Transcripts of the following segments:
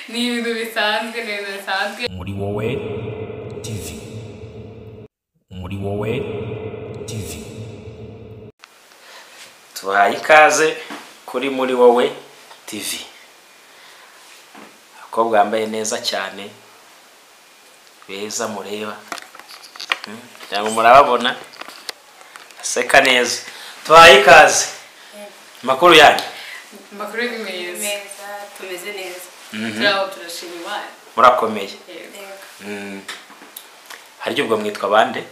ni ibintu bisanzwe neza bisanzwe. Muri wowe TV. Muri wowe TV. Tubahaye ikaze kuri Muri wowe TV. Abakobwa bambaye neza cyane, beza mureba, cyangwa murababona aseka neza. Tubahaye ikaze. Makuru yanyu? Makuru ni meza, tumeze neza. Turaho turashima Imana. Murakomeye. Haryo ubwo mwitwa bande?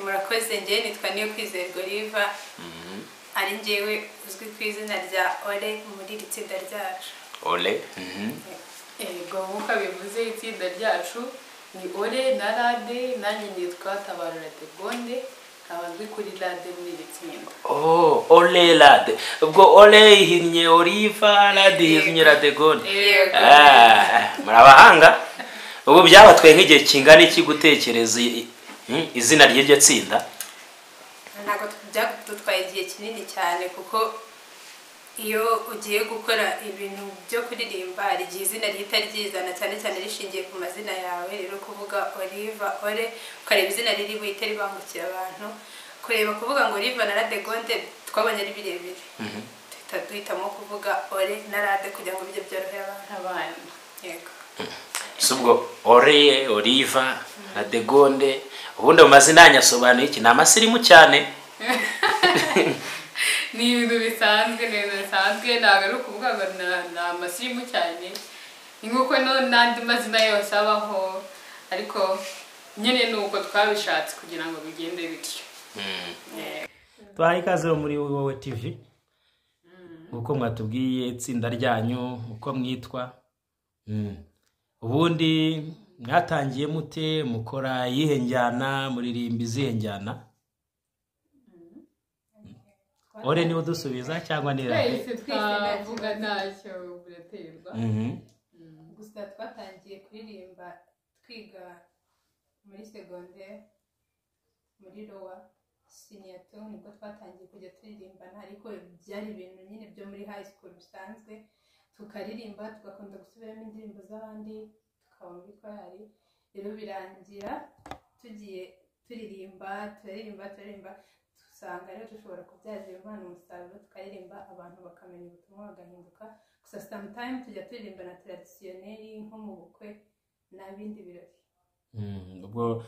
Murakoze, njye nitwa Niyokwizerwa Oliva. Ari njyewe uzwi ku izina rya Ole muri iri tsinda ryacu. Ole. Ego nk'uko bivuze itsinda ryacu ni Ole na Rade, nanjye nitwa Tabarura Degonde, abazwi kuri Rade muri iri tsinda. Oh, Ole Rade. Ubwo Ole ihinnye Oliva, Rade ihinnye Radegonde. Murabahanga? Ubwo byabatwaye nk'igihe kingana iki gutekereza izina ry'iryo tsinda? Ntabwo byadutwaye igihe kinini cyane, kuko iyo ugiye gukora ibintu byo kuririmba hari igihe izina rihita ryizana, cyane cyane rishingiye ku mazina yawe. Rero kuvuga Oliva, Ole, ukareba izina riri buhite ribangukira abantu. Kureba kuvuga ngo Oliva na Radegonde twabonye ari birebire, duhitamo kuvuga Ole na Rade kugira ngo bijye byorohera abantu. Yego. Subwo Ole, Oliva, Radegonde, ubundi mu mazina yanyasobanuye iki? Ni amasirimu cyane. Ni ibintu bisanzwe neza bisanzwe, ntabwo ari ukuvuga ngo ni amasirimu cyane. Ni nk'uko n'andi mazina yose abaho, ariko nyine ni uko twabishatse kugira ngo bigende bityo. Tubahaye ikaze muri wowe TV. Uko mwatubwiye itsinda ryanyu, uko mwitwa. Ubundi mwatangiye mute, mukora iyihe njyana, muririmba izihe njyana? Ole niwe dusubiza cyangwa ni Rade? Twese twavuga ntacyo buraterwa. Gusa twatangiye kuririmba twiga muri secondaire, muri lowa siniyato, nibwo twatangiye kujya turirimbana, ariko byari ibintu nyine byo muri high school bisanzwe. Tukaririmba, tugakunda gusubiramo indirimbo z'abandi, tukaba muri kwari. Rero birangira tugiye turaririmba, usanga rero dushobora kubyaza impano umusaruro, tukaririmba abantu bakamenya ubutumwa bagahinduka. Gusa sometimes tujya turirimba na traditionnel nko mu bukwe n'abindi birori. Ubwo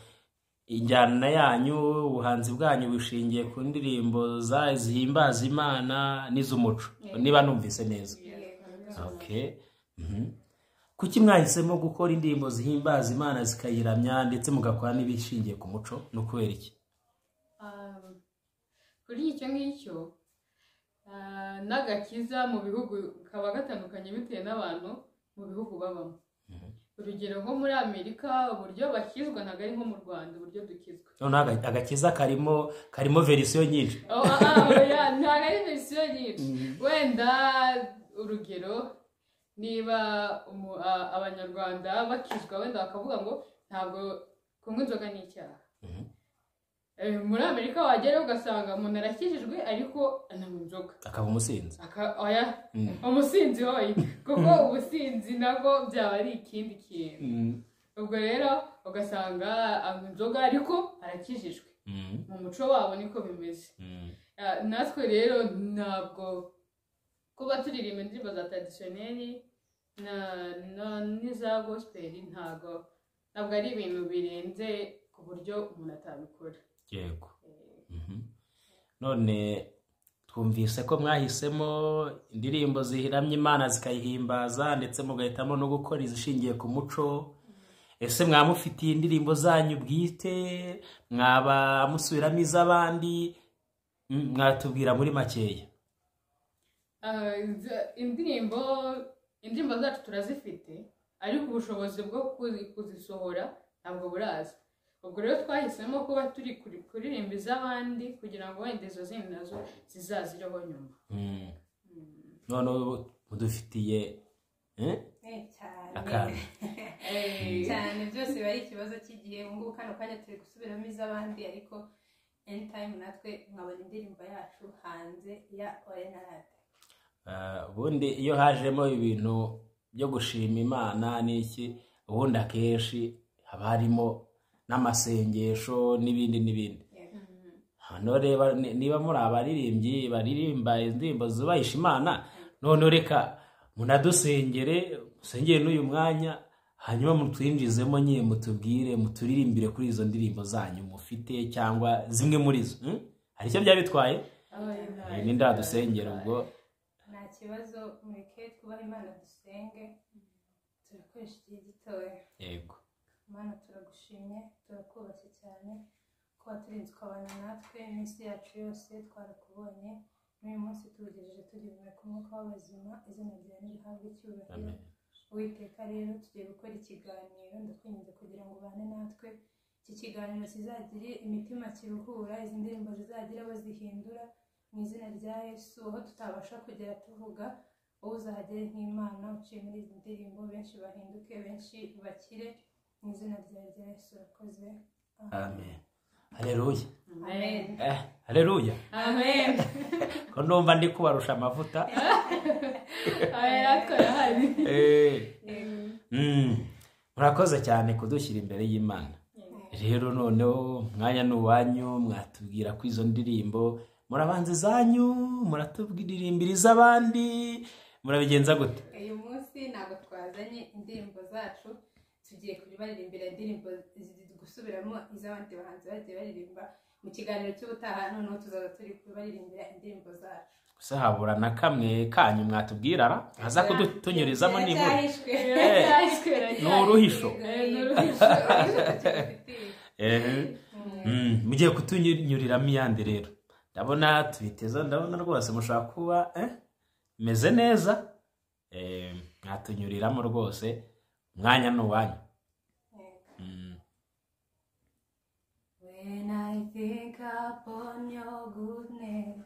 injyana yanyu, ubuhanzi bwanyu bushingiye ku ndirimbo zihimbaza Imana n'iz'umuco, niba numvise neza. Okay. Kuki mwahisemo gukora indirimbo zihimbaza Imana zikayiramya ndetse mugakora n'ibishingiye ku muco? No kubera iki? Kuri icyo ngicyo n'agakiza mu bihugu kaba gatandukanye bitewe n'abantu mu bihugu babamo. Urugero nko muri Amerika uburyo bakizwa ntabwo ari nko mu Rwanda uburyo dukizwa. None agakiza karimo verisiyo nyinshi. Ntabwo ari verisiyo nyinshi. Wenda urugero niba abanyarwanda bakizwa, wenda bakavuga ngo ntabwo kunywa inzoga ni icyaha. Muri Amerika wagera ugasanga umuntu arakijijwe ariko ananywa inzoga, akaba umusinzi. Umusinzi hoye, kuko ubusinzi nabwo byaba ari ikindi kintu. Ubwo rero ugasanga anywa inzoga ariko arakijijwe. Mu muco wabo niko bimeze. Natwe rero ntabwo kuba turirimba indirimbo za traditionnel n'iza gospel ntabwo ari ibintu birenze ku buryo umuntu atabikora. Yego. None twumvise ko mwahisemo indirimbo zihiramye Imana zikayihimbaza, ndetse mugahitamo no gukora izishingiye ku muco. Ese mwamufitiye indirimbo zanyu bwite, mwaba musubiramo iz'abandi? Mwatubwira muri makeya. Indirimbo zacu turazifite, ariko ubushobozi bwo kuzisohora ntabwo buraza. Ubwo rero twahisemo kuba turi kuririmba iz'abandi kugira ngo wenda izo zindi nazo zizazireho nyuma. None mudufitiye cyane cyane byose bari ikibazo cy'igihe. Ngubu kano kanya turi gusubiramo iz'abandi, ariko anytime natwe nkabona indirimbo yacu hanze ya Ole na Rade. ubundi iyo hajemo ibintu byo gushima Imana n'iki, ubundi akenshi haba harimo n'amasengesho n'ibindi. Hano reba niba muri abaririmbyi baririmba indirimbo zubahisha Imana, none reka munadusengere, musengere n'uyu mwanya, hanyuma mutwinjizemo nyine mutubwire, muturirimbire kuri izo ndirimbo zanyu mufite cyangwa zimwe muri zo. Hari icyo byaba bitwaye? Ninde wadusengera ubwo? Nta kibazo, mureke twubaha Imana dusenge, turakoresha igihe gitoya. Yego. Imana turagushimye, turakubashye cyane ko waturinze ukabana natwe iminsi yacu yose, twarakubonye n'uyu munsi tuwugejeje tugeze ku mwuka w'abazima, izina ryawe nirihabwe icyubahiro. Uwiteka rero tugiye gukora ikiganiro, ndakwinginze kugira ngo ubane natwe, iki kiganiro kizagire imitima kiruhura, izi ndirimbo zizagira bazihindura mu izina rya Yesu, aho tutabasha kugera tuvuga wowe uzahagere nk'Imana uciye muri izi ndirimbo, benshi bahinduke, benshi bakire mu izina rya Yesu. Urakoze. Amen. Haleluya. Amen. Haleluya. Amen. Ko ndumva ndi kubarusha amavuta. Murakoze cyane kudushyira imbere y'Imana. Rero noneho mwanya n'uwanyu, mwatubwira ko izo ndirimbo murabanza izanyu, muratubwiririmbiriza abandi, murabigenza gute? Uyu munsi ntabwo twazanye indirimbo zacu, tugiye kubaririmbira indirimbo gusubiramo iz'abandi bahanzi bagiye baririmba mu kiganiro cy'ubutaha, noneho tuzaza turi kubaririmbira indirimbo zacu. Gusa habura na kamwe kanyu mwatubwira aza kutunyurizamo nibura. Ni uruhisho. Mugiye kutunyuriramo iyandi rero. Ndabona tubiteza, ndabona rwose mushaka kuba meze neza. Mwatunyuriramo rwose, mwanya n'uwanyu. When I think upon your goodness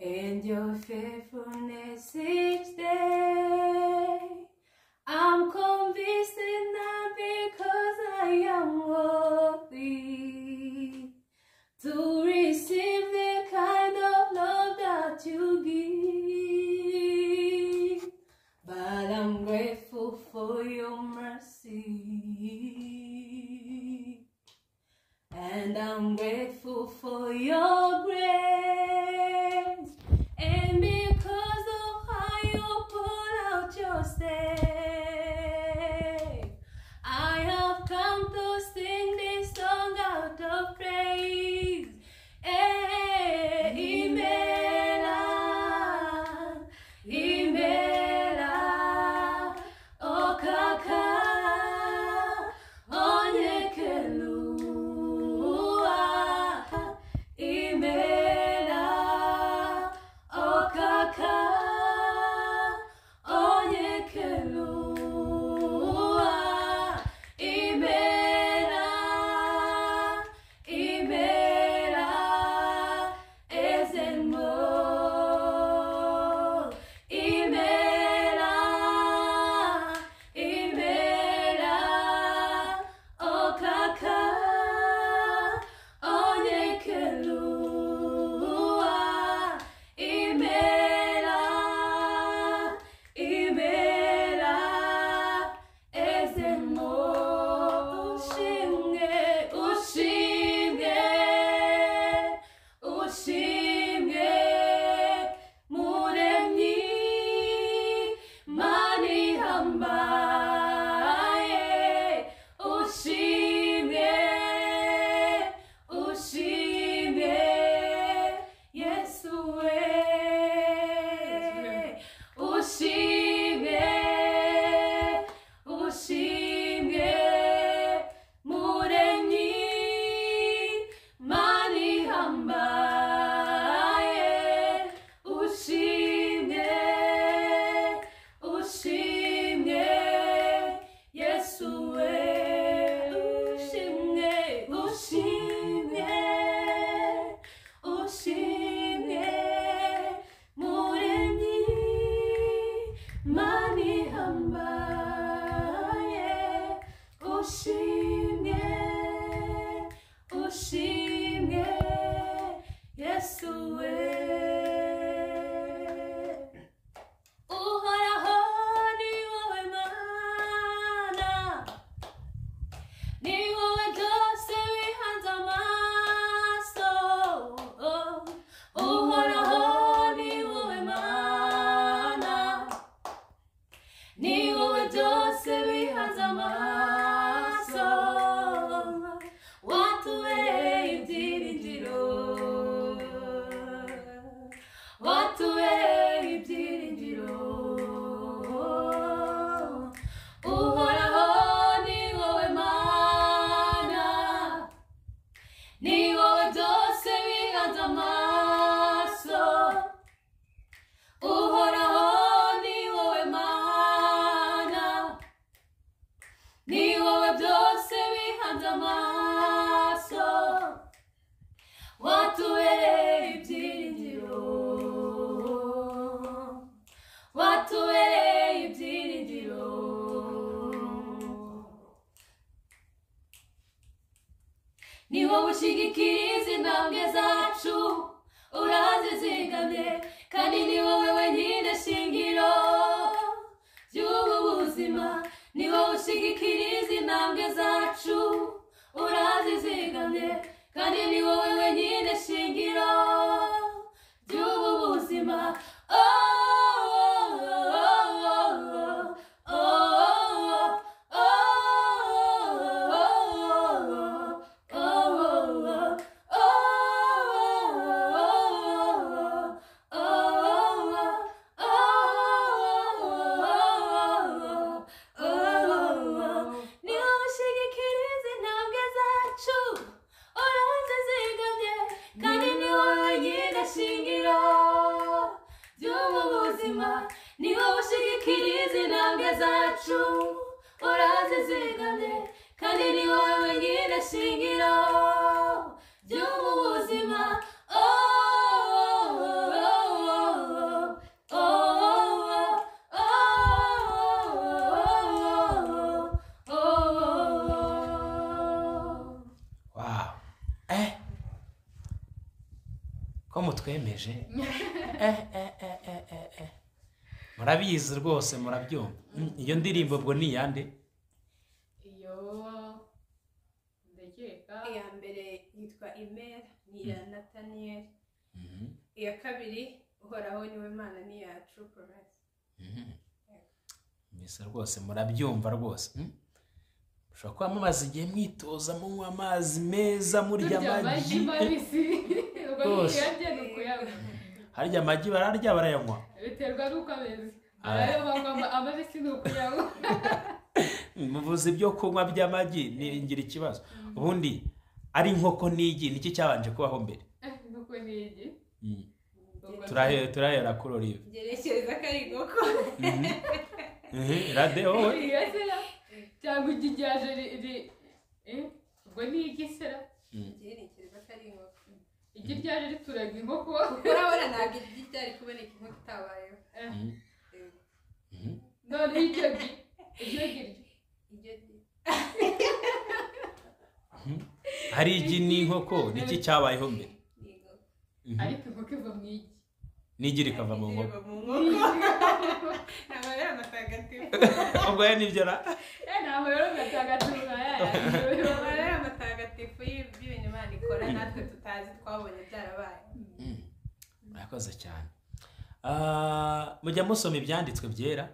and your faithfulness each day, I'm convinced it's not because I am worthy to receive the kind of love that you give, but I'm grateful for your mercy, and I'm grateful for your grace, and because of how you pull out your stay, I have come to sing this song out of praise. Imela, Imela, O Kaka, Onyekelua, Imela, O Kaka, Onyekelua, Imela, Imela, Ezenmo, Imela, Imela, O Kaka, Onyekelua, Imela, Imela, Ezenmo, Ushimwe, Ushimwe, Ushimwe, Muremyi, Mani hambaye, Ushimwe, Ushimwe, Yesu we, Ushimwe, Ushimwe, Muremyi, Mani hambaye, Ushimwe, Ushimwe, Yesu we, Ushimwe, Ushimwe, Ushimwe, Muremyi, Mani hambaye, Ushimwe, Ushimwe, Yesu we. watubereye ibyiringiro. Ni wowe ushigikira izi ntambwe zacu, urazizigamye, kandi ni wowe wenyine shingiro ry'ubu buzima. Ni wowe ushigikira izi ntambwe zacu, urazizigamye, kandi ni wowe wenyine shingiro ry'ubu buzima. Ni wowe ushigikira izi ntambwe zacu, urazizigamye, kandi ni wowe wenyine shingiro ry'ubu buzima. Wow. Ko mutwemeje murabizi rwose murabyumva. Iyo ndirimbo ubwo ni iyande? iyo ndakeka iya mbere yitwa Imera, ni iya Nathaniel. Iya kabiri Uhoraho niwe Mana ni iya True Promise. Mbese rwose murabyumva rwose. Ushobora kuba mumaze igihe mwitoza munywa amazi meza, murya amagi mabisi ubwo niyarya ni ukuyanywa. harya amagi bararya barayanywa? Biterwa n'uko ameze. Arayo banywa amabisi ni ukuyanywa. Muvuze ibyo kunywa by'amagi ningira ikibazo. Ubundi ari inkoko n'igi niki cyabanje kubaho mbere? Inkoko n'igi. Turahera kuri Olive. Ngerekereza ko ari inkoko. Radio cyangwa igi ryaje ubwo ni igisera. Ngerekereza ko ari inkoko. Igi ryaje rituraga inkoko. Urabona ntabwo igi ryari kuboneka inkoko itabayeho. None iryo gi hari igi n'inkoko niki cyabayeho mbere? ariko inkoko iva mu igi n'igi rikava mu nkoko. Ntabwo ari amatagatifu. Ubwo ya nibyo na ntabwo rero gatagatifu Ntabwo ari amatagatifu y'ibintu Imana ikora natwe tutazi twabonye byarabaye. Murakoze cyane. Mujya musoma ibyanditswe byera?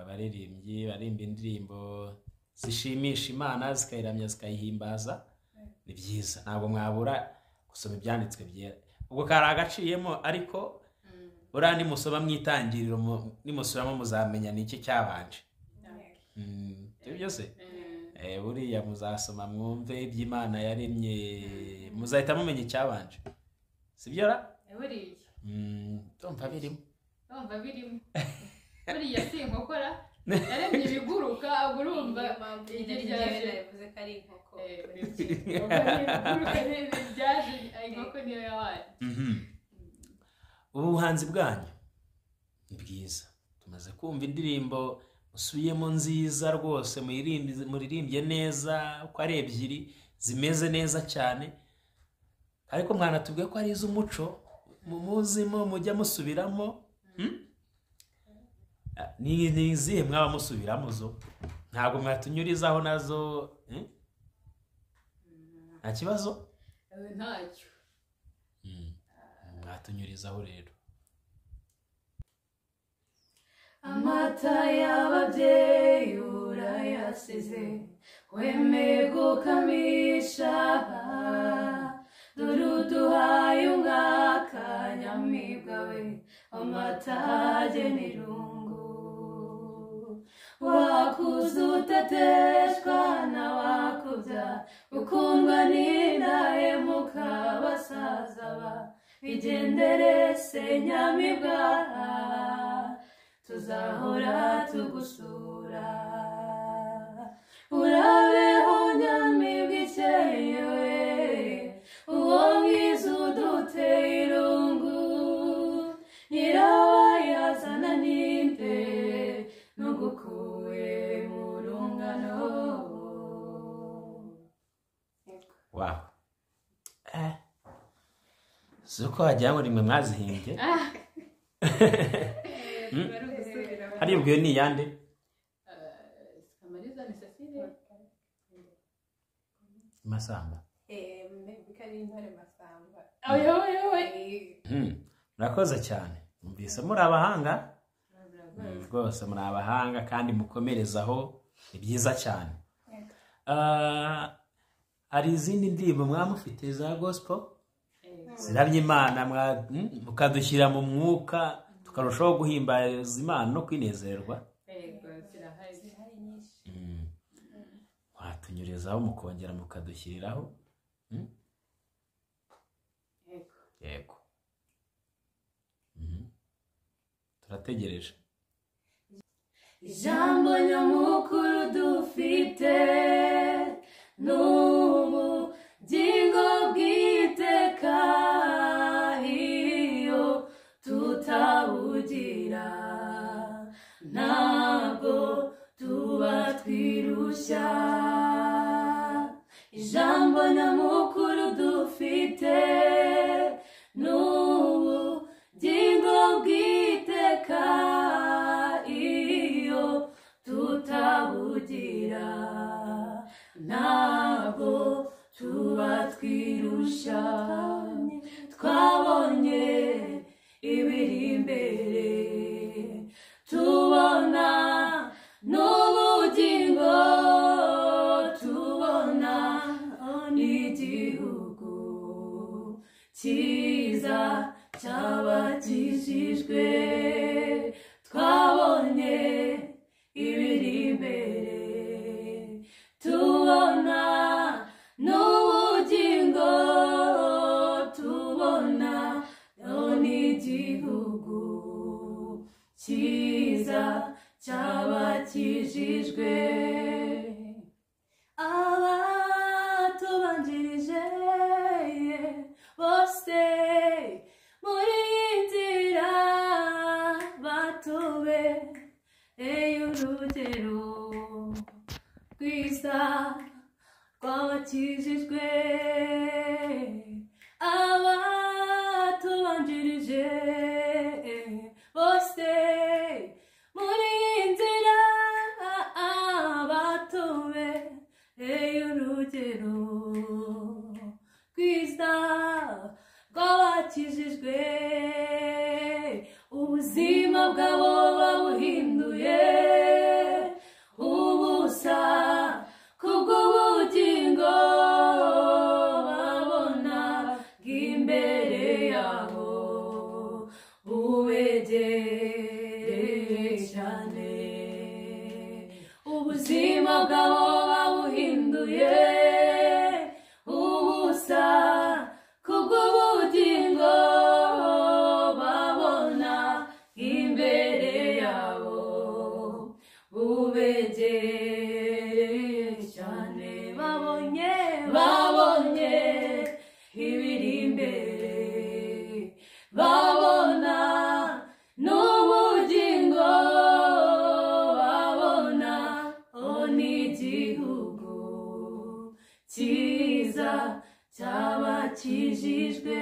Abaririmbyi barimba indirimbo zishimisha Imana, zikayiramya zikayihimbaza. Ni byiza, ntabwo mwabura gusoma ibyanditswe byera. Ubwo kari agaciyemo, ariko uriya nimusoma mwitangiriro nimusubiramo muzamenya niki cyabanje. Ibyo se buriya muzasoma mwumve iby'Imana yaremye, muzahita mumenya icyabanje, sibyo ra? buriya Tumva birimo buriya si inkokora yaremye ibiguruka. Urumva igi ryaje yavuze ko ari inkoko. ryaje inkoko niyo yabaye. Ubuhanzi bwanyu ni bwiza, tumaze kumva indirimbo musubiyemo nziza rwose, muririmbye neza uko ari ebyiri zimeze neza cyane, ariko mwanatubwiye ko ari iz'umuco mumuzimo mujya musubiramo. Ni izihe mwaba musubiramo zo? Ntabwo mwatunyurizaho nazo? Nta kibazo? Ntacyo. Mwatunyurizaho rero. Amata y'ababyeyi urayasize, wemeye gukamisha, dore uduhaye umwaka nyamibwa we, amatage n'irungu. Wakuze uteteshwa n'abakubya, ukundwa n'indahemuka basaza ba, igendere se nyamibwa, tuzahora tugusura. Urabeho nyamibwa ikeyewe, uwo mwiza uduteye irungu, nyirawa wasana ninde nugukuye mu rungano. Wow. Suko wagira ngo rimwe mwazihimbye. Hari ubwo ni yande? Kamariza ni Cecile. Masamba. Bikari intare Masamba. Murakoze cyane. Mbise muri abahanga. Rwose muri abahanga kandi mukomerezaho ni byiza cyane. Hari izindi ndirimbo mwamufite za gospel? Ziramye Imana mukadushyira mu mwuka tukarushaho guhimbaza Imana no kwinezerwa. Zirahari nyinshi. Watunyurizaho mukongera mukadushyiriraho. Yego. Turategereje. Ijambo nyamukuru dufite n'ubu jingo bw'iteka, iyo tutabugira ntabwo tuba twirushya. Ijambo nyamukuru dufite n'ubu jingo bw'iteka, iyo tutabugira ntabwo tuba twirushya. Twabonye ibiri imbere, tubona n'ubugingo, tubona n'igihugu cyiza cy'abakijijwe. Twabonye ibiri imbere, tubona n'ubugingo, tubona n'igihugu cyiza cy'abakijijwe. Abatubanjirije bose muri iyi nzira batubereye urugero rwiza rw'abakijijwe. Abatubanjirije bose muri iyi nzira batubereye urugero rwiza rw'abakijijwe. Ubuzima bwabo babuhinduye ubusa kubw'ubugingo babona bw'imbere yabo bubegereye cyane. Ubuzima bwabo babuhinduye ubusa kubw'ubugingo babona imbere yabo bubegereye cyane. Babonye ibiri imbere, babona n'ubugingo, babona n'igihugu cyiza cy'abakijijwe.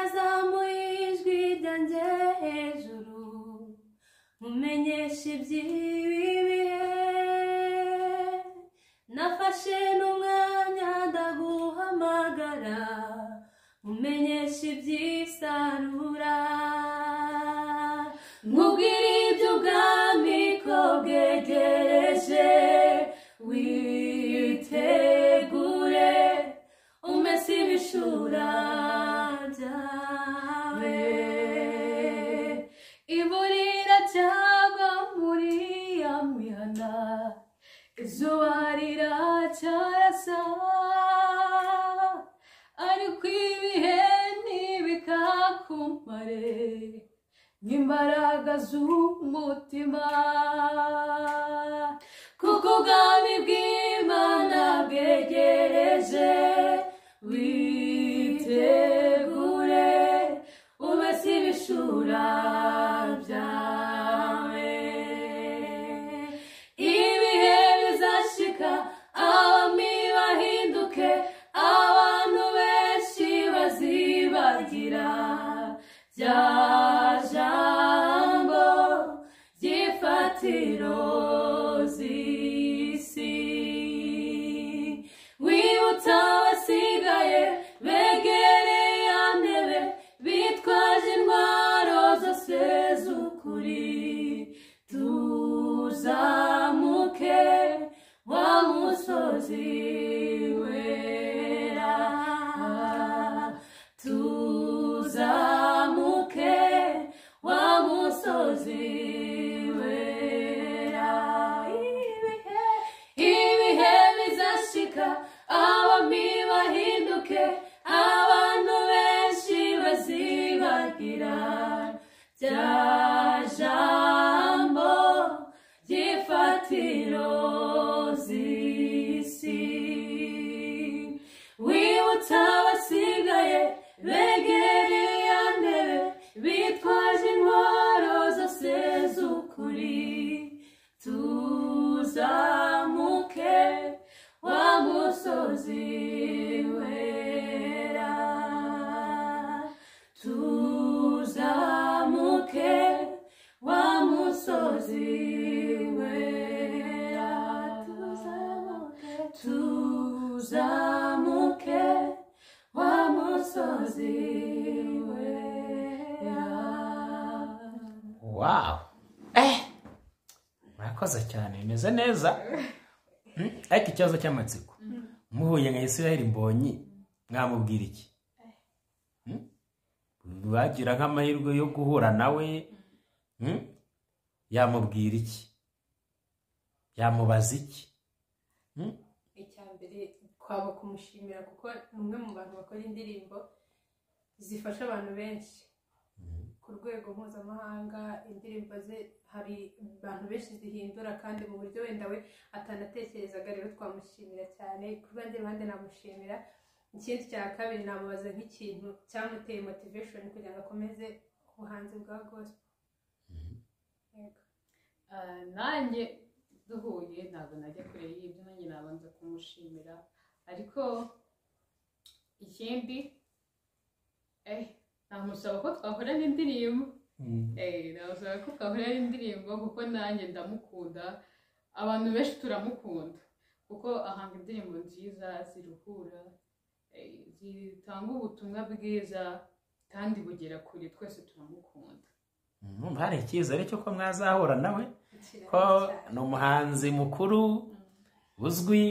Azamuye ijwi ryanjye hejuru, mumenyeshe iby'ibi bihe. Nafashe n'umwanya ndaguhamagara, mumenyeshe iby'isarura. Nkubwire iby'ubwami ko bwegereje, witegure umese ibishura byawe. Imvura iracyagwa muri ya mihana, izuba riracyarasa, ariko ibihe ntibikakumare nk'imbaraga z'umutima. Kuko ubwami bw'Imana bwegereje, witegure ubese ibishura byawe. Ibihe bizashika abami bahinduke, abantu benshi bazibagira rya jambo ry'ifatiro z'isi. Wibutsa abasigaye begereye ya ntebe, bitwaje intwaro zose z'ukuri. Tuzamuke wa musozi wera, tuzamuke wa musozi wera. Ibihe bizashika abami bahinduke, abantu benshi bazibagira rya jambo ry'ifatiro z'isi. Wibutsa abasigaye begereye ya ntebe, bitwaje intwaro zose z'ukuri. Tuzamuke wa musozi wera, tuzamuke wa musozi wera, tuzamuke wa musozi wera. Wow, murakoze cyane, bimeze neza. Ariko ikibazo cy'amatsiko, muhuye nka Israel Mbonyi mwamubwira iki? Bagira nk'amahirwe yo guhura nawe, yamubwira iki? Yamubaza iki? Icyambere kwaba kumushimira kuko ni umwe mu bantu bakora indirimbo zifasha abantu benshi ku rwego mpuzamahanga. Indirimbo ze hari abantu benshi zihindura kandi mu buryo wenda we atanatekerezaga. Rero twamushimira cyane, ku rundi ruhande namushimira. Ikindi cya kabiri namubaza nk'ikintu cyamuteye motivation kugira ngo akomeze ubuhanzi bwa gospel. Nanjye duhuye ntabwo najya kure y'ibyo, nanjye nabanza kumushimira. Ariko ikindi namusaba ko twakorana indirimbo. Namusaba ko twakorana indirimbo kuko nanjye ndamukunda, abantu benshi turamukunda kuko ahanga indirimbo nziza ziruhura, zitanga ubutumwa bwiza kandi bugera kure. Twese turamukunda. Hari icyizere cy'uko mwazahura nawe, ko ni umuhanzi mukuru uzwi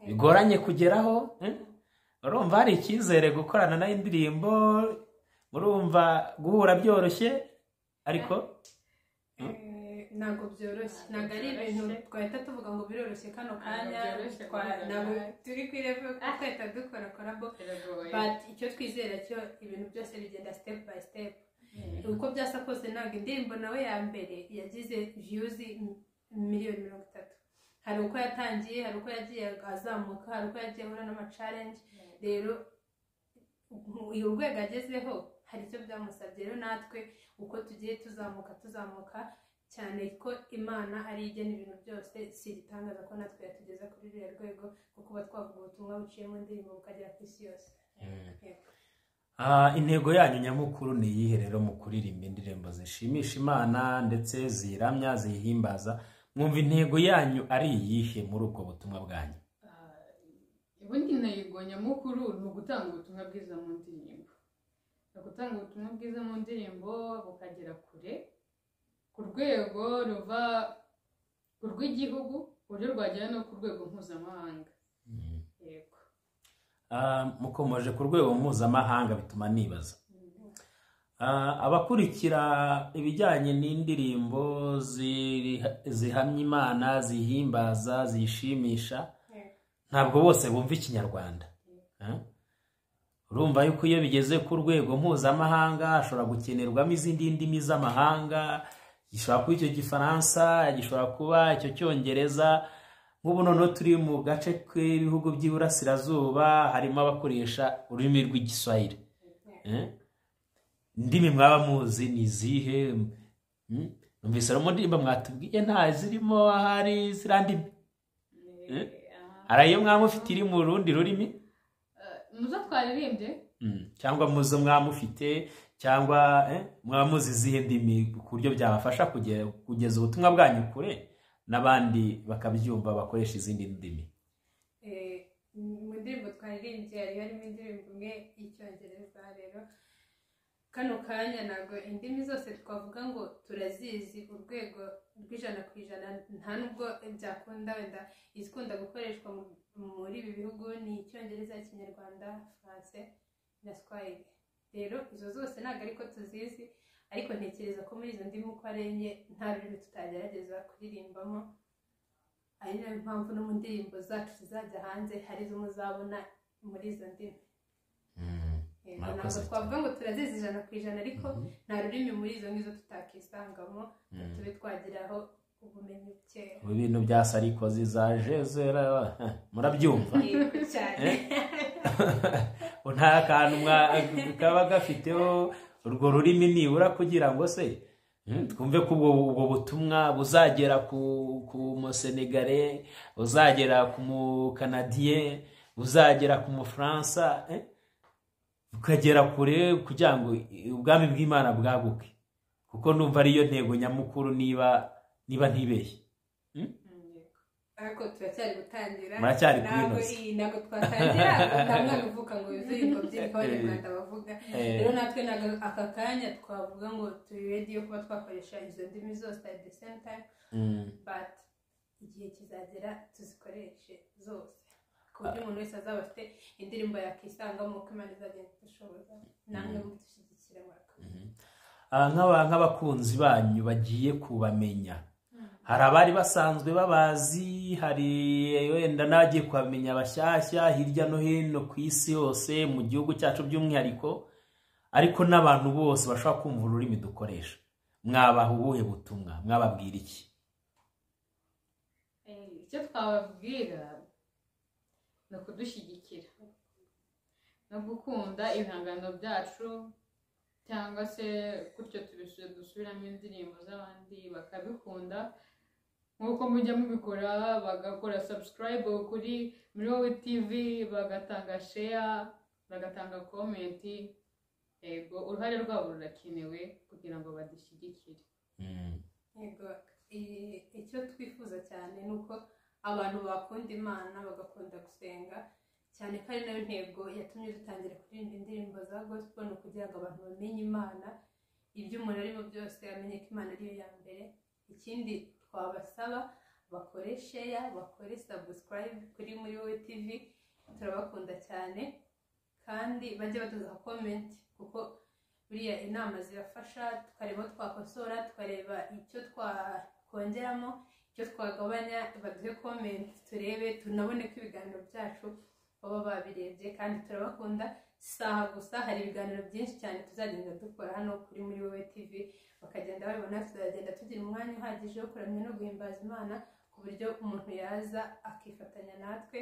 bigoranye kugeraho. Urumva hari icyizere gukorana nawe indirimbo, murumva guhura byoroshye? Ariko ntabwo byoroshye, ntabwo ari ibintu twahita tuvuga ngo biroroshye kano kanya. Ntabwo turi ku irembo ko twahita dukora korabo, but icyo twizera cyo ibintu byose bigenda step by step. Uko byasa kose ntabwo indirimbo nawe ya mbere yagize views 1,030,000. Hari uko yatangiye, hari uko yagiye azamuka, hari uko yagiye ahura n'ama-challenge. Rero urwego agezeho hari icyo byamusabye. Rero natwe uko tugiye tuzamuka cyane ko Imana ari igena ibintu byose, si itangaza ko natwe yatugeza kuri ruriya rwego kuko kuba twavuga ubutumwa buciye mu ndirimbo bukagera ku isi yose. Intego yanyu nyamukuru ni iyihe rero mu kuririmba indirimbo zishimisha Imana ndetse ziramya zihimbaza? Mwumva intego yanyu ari iyihe muri ubwo butumwa bwanyu? Ubundi intego nyamukuru ni ugutanga ubutumwa bwiza mu ndirimbo. Gutanga ubutumwa bwiza mu ndirimbo bukagera kure, ku rwego ruva ku rw'igihugu, uburyo rwagera no ku rwego mpuzamahanga. Yego. Mukomeje ku rwego mpuzamahanga, bituma nibaza abakurikira ibijyanye n'indirimbo zihamya Imana, zihimbaza, zishimisha, ntabwo bose bumva ikinyarwanda. Urumva yuko iyo bigeze ku rwego mpuzamahanga hashobora gukenerwamo izindi ndimi z'amahanga, gishobora kuba icyo Gifaransa, gishobora kuba icyo Cyongereza. Nk'ubu noneho turi mu gace k'ibihugu by'iburasirazuba, harimo abakoresha ururimi rw'igiswahili. indimi mwaba muzi ni izihe? Numvise no mu ndirimbo mwatubwiye nta zirimo ahari zirandimi. Arayo mwaba mufite iri mu rundi rurimi? Muzo twaririmbye? Cyangwa muzo mwaba mufite cyangwa mwaba muzi izihe ndimi ku buryo byabafasha kugeza ubutumwa bwanyu kure n'abandi bakabyumva bakoresha izindi ndimi? Mu ndirimbo twaririmbye harimo indirimbo imwe y'Icyongereza. Rero kano kanya ntabwo indimi zose twavuga ngo turazizi urwego rw'100%, nta nubwo byakunda. Wenda izikunda gukoreshwa muri ibi bihugu ni Icyongereza, Ikinyarwanda, France na Swahili. Rero izo zose ntabwo ariko tuzizi, ariko ntekereza ko muri izo ndimi uko ari enye nta rurimi tutagerageza kuririmbamo. Ari nayo mpamvu no mu ndirimbo zacu zizajya hanze hari izo muzabona muri izo ndimi. Ntabwo twavuga ngo turazizi 100%, ariko nta rurimi muri izo ngizo tutakisangamo tube twagiraho ubumenyi buke. Ibintu bya Sarikozi za Jezera murabyumva cyane. Nta kantu kaba gafiteho urwo rurimi nibura kugira ngo se twumve ko ubwo butumwa buzagera ku Musenegale, buzagera ku Mukanadiye, buzagera ku Mufaransa, bukagera kure kugira ngo ubwami bw'Imana bwaguke, kuko numva ariyo ntego nyamukuru niba ntibeshye. Ariko turacyari gutangira, muracyari kwinoza. Ntabwo twatangira nta mwana uvuka ngo yuzuye ingobyi ko Abanyarwanda bavuga. Rero natwe aka kanya twavuga ngo turi ready yo kuba twakoresha izo ndimi zose at the same time, but igihe kizagera tuzikoreshe zose ku buryo umuntu wese azaba afite indirimbo yakisangamo uko Imana izagenda idushoboza. Namwe mudushyigikire murakoze. Nk'abakunzi banyu bagiye kubamenya, hari abari basanzwe babazi, hari wenda nagiye kubamenya bashyashya hirya no hino ku isi hose, mu gihugu cyacu by'umwihariko, ariko n'abantu bose bashobora kumva ururimi dukoresha, mwabaha ubuhe butumwa? Mwababwira iki? Icyo twababwira ni ukudushyigikira no gukunda ibihangano byacu, cyangwa se gutyo dusubiramo indirimbo z'abandi bakabikunda nk'uko mujya mubikora, bagakora subscribe kuri Muriwowe TV, bagatanga share, bagatanga comment. Yego, uruhare rwabo rurakenewe kugira ngo badushyigikire. Yego, icyo twifuza cyane ni uko abantu bakunda Imana bagakunda gusenga, cyane ko ari nayo ntego yatumye dutangira kuririmba indirimbo za gospel, no kugira ngo abantu bamenye Imana, ibyo umuntu arimo byose amenye ko Imana ariyo ya mbere. Ikindi twabasaba bakore share, bakore subscribe kuri Muriwowe TV, turabakunda cyane, kandi bajye baduha comment, kuko buriya inama zirafasha, tukareba twakosora, tukareba icyo twakongeramo, icyo twagabanya. Baduhe comment turebe, tunabone ko ibiganiro byacu baba babirebye, kandi turabakunda. Saha gusa hari ibiganiro byinshi cyane tuzagenda dukora hano kuri Muriwowe TV, bakagenda babibona. Tuzagenda tugira umwanya uhagije wo kuramya no guhimbaza Imana, ku buryo umuntu yaza akifatanya natwe.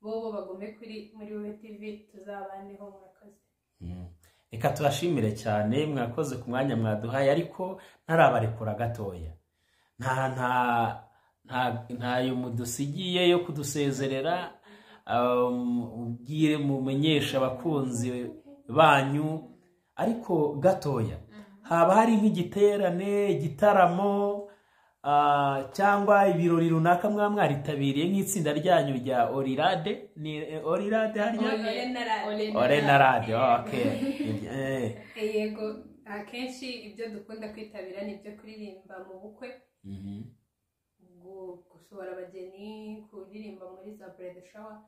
Bobo bagume kuri Muriwowe TV, tuzabaneho. Murakoze. Reka tubashimire cyane, mwakoze ku mwanya mwaduhaye, ariko ntarabarekura gatoya. ntayo mudusigiye yo kudusezerera. Ubwire mumenyesha abakunzi banyu, ariko gatoya, haba hari nk'igiterane, igitaramo, cyangwa ibirori runaka mwaba mwaritabiriye nk'itsinda ryanyu rya Orirade? Ni Orirade harya? Orenarade. Okay. Yego, akenshi ibyo dukunda kwitabira ni ibyo kuririmba mu bukwe, gusohora abageni, kuririmba muri za bread shower,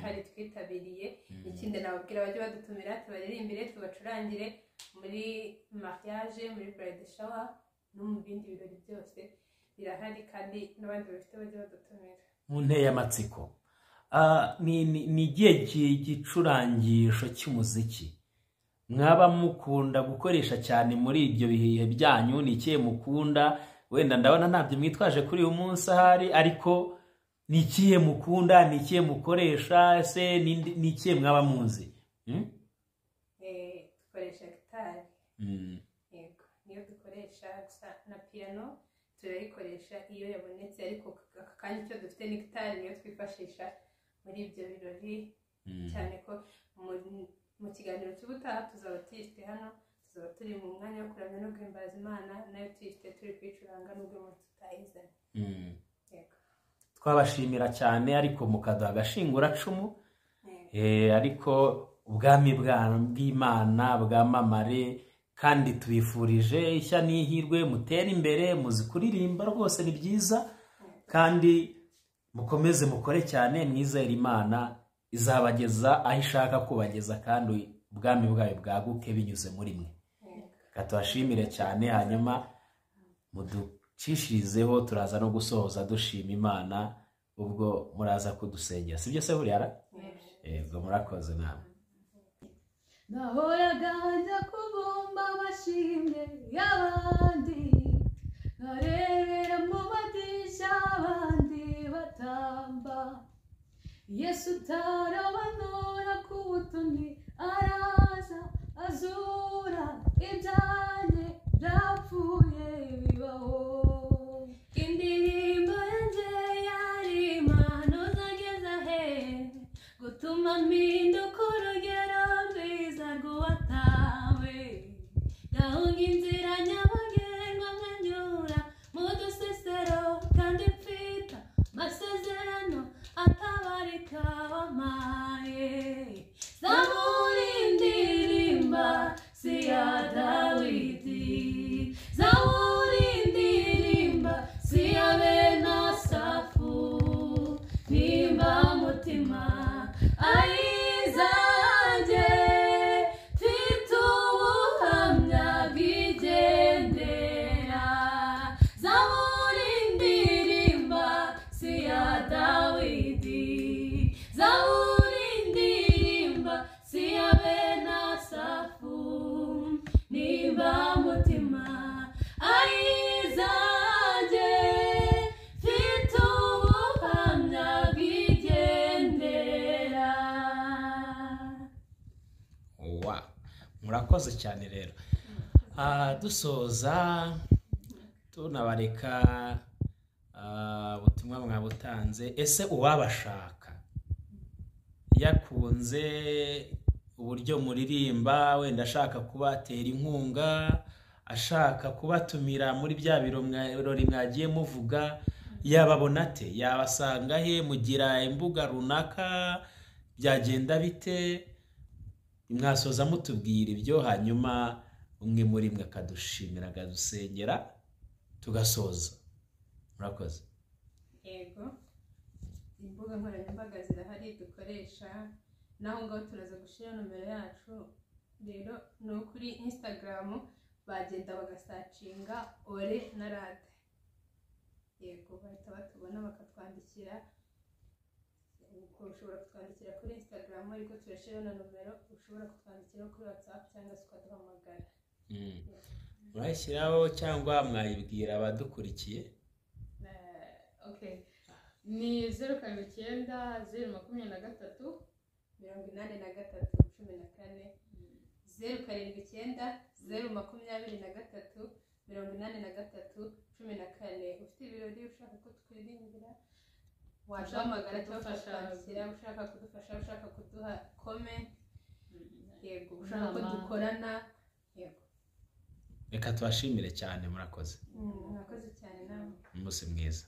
hari twitabiriye. Ikindi nababwira bajye badutumira, tubaririmbire, tubacurangire muri mariage, muri bread shower, no mu bindi birori byose birahari, kandi n'abandi bafite bajye badutumira. Mu nteye amatsiko, ni igihe gicurangisho cy'umuziki mwaba mukunda gukoresha cyane muri ibyo bihe byanyu? Ni ikihe mukunda? Wenda ndabona ntabyo mwitwaje kuri uyu munsi ahari, ariko ni ikihe mukunda, ni ikihe mukoresha, se ni ikihe mwaba muzi? Dukoresha gitari. yego niyo dukoresha gusa na piano turayikoresha iyo yabonetse ariko aka kanya icyo dufite ni gitari niyo twifashisha muri ibyo birori cyane ko mu kiganiro cy'ubutaha tuzaba tuyifite hano tuzaba turi mu mwanya wo kuramya no guhimbaza Imana nayo tuyifite turi kwicuranga n'ubwo umuntu tutayizanye yego twabashimira cyane ariko mukaduha agashinguracumu ariko ubwami bw'Imana bwamamare kandi tubifurije ishya n'ihirwe mutere imbere muzi kuririmba rwose ni byiza kandi mukomeze mukore cyane mwizere Imana izabageza aho ishaka kubageza kandi ubwami bwayo bwaguke binyuze muri mwe katubashimire cyane hanyuma muducishirizeho turaza no gusohoza dushima Imana ubwo muraza kudusengera sibyo se buriya yego murakoze namwe nahoraga njya kubumba amashimwe y'abandi nkarebera mu madirishya abandi batamba Yesu utarabanura ku butoni araza azura ibyanjye byapfuye bibaho indirimbo yanjye yari impano zageza he gutuma mpinduka urugero rwiza rw'uwatawe gahunga inzira nyabagendwa nkanyura mu dusesero kandi mfite amasezerano atabarika wampaye zaburi ndirimba si ya Dawidi zaburi ndirimba si ya bene Asafu nimba mutima ayizanjye mfite ubuhamya bwigendera zaburi ndirimba si ya Dawidi zaburi ndirimba si ya bene Asafu nimba mutima ayizanjye mfite ubuhamya bwigendera murakoze cyane rero dusoza tunabareka ubutumwa mwabutanze ese uwabashaka yakunze uburyo muririmba wenda ashaka kubatera inkunga ashaka kubatumira muri bya birori mwagiye muvuga yababona ate yabasanga he mugira imbuga runaka byagenda bite mwasoza mutubwira ibyo hanyuma umwe muri mwe akadushimira akadusengera tugasoza murakoze yego imbuga nkoranyambaga zirahari dukoresha naho ngaho turaza gushyira nomero yacu rero no kuri Instagram bagenda bagasacinga ore na rade yego bahita batubona bakatwandikira ushobora kutwandikira kuri Instagram ariko turashyiraho na nomero ushobora kutwandikira kuri WhatsApp cyangwa se ukaduhamagara murayishyiraho cyangwa mwayibwira abadukurikiye okay ni 029 023 83 14 079 023 83 14 ufite ibirori ushaka ko twiririmbira waduhamagara cyangwa ukatwandikira ushaka kudufasha ushaka kuduha comment yego ushaka ko dukorana yego reka tubashimire cyane murakoze murakoze cyane nawe umunsi mwiza